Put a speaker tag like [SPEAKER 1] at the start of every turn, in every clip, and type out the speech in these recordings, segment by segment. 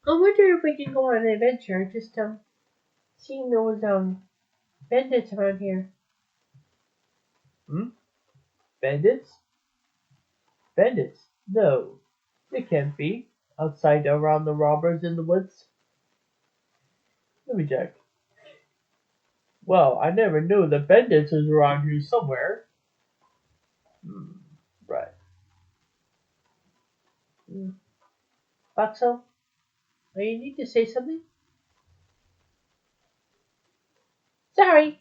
[SPEAKER 1] I wonder if we can go on an adventure, just seeing those bandits around here.
[SPEAKER 2] Hmm? Bandits? Bandits? No, they can't be. Outside around the robbers in the woods? Let me check. Well, I never knew the bandits was around here somewhere. Hmm, right.
[SPEAKER 1] Mm. Boxo, you need to say something? Sorry.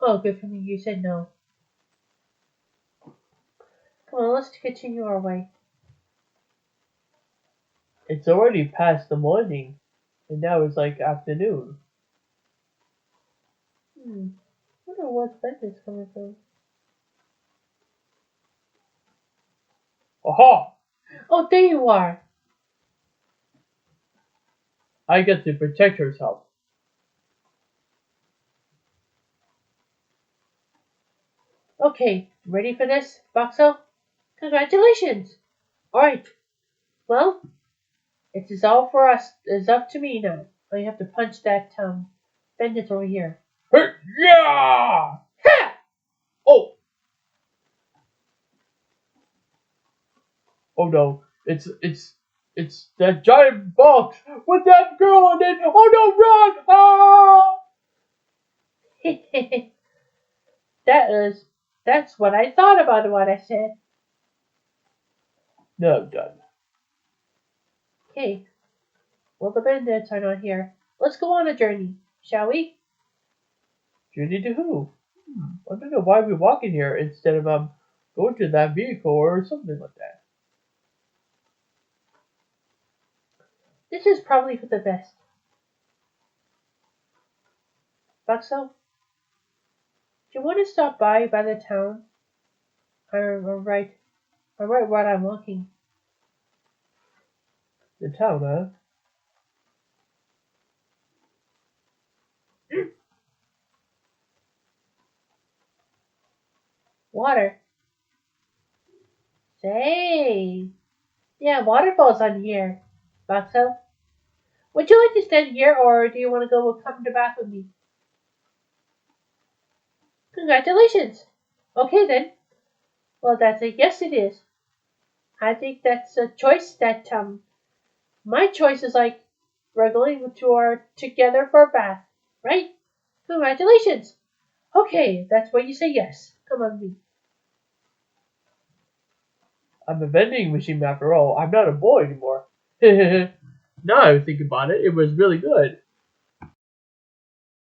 [SPEAKER 1] Oh, good for me. You said no. Come on, let's continue our way.
[SPEAKER 2] It's already past the morning, and now it's like afternoon.
[SPEAKER 1] Wonder what bandits coming from.
[SPEAKER 2] Aha!
[SPEAKER 1] Oh, there you are.
[SPEAKER 2] I get to protect herself.
[SPEAKER 1] Okay, ready for this, Boxo? Congratulations. All right. Well, it is all for us. It's up to me now. I have to punch that bandit over here.
[SPEAKER 2] Yeah!
[SPEAKER 1] Ha!
[SPEAKER 2] Oh! Oh no! It's that giant box with that girl in it. Oh no! Run! Ah!
[SPEAKER 1] That's what I thought about what I said.
[SPEAKER 2] No, I'm done.
[SPEAKER 1] Okay, well the bandits are not here. Let's go on a journey, shall we?
[SPEAKER 2] Journey to who? I don't know why we're walking here instead of going to that vehicle or something like that.
[SPEAKER 1] This is probably for the best. Buxo, do you want to stop by the town? I'm right where I'm walking.
[SPEAKER 2] The town, huh?
[SPEAKER 1] Water. Say, yeah, waterfalls on here. Buxo, would you like to stand here, or do you want to go come to back with me? Congratulations. Okay then. Well, that's a yes. It is. I think that's a choice that my choice is like we're going to our together for a bath, right? Congratulations. Okay, that's why you say yes. Come on, me.
[SPEAKER 2] I'm a vending machine after all. I'm not a boy anymore. Now I think about it, it was really good.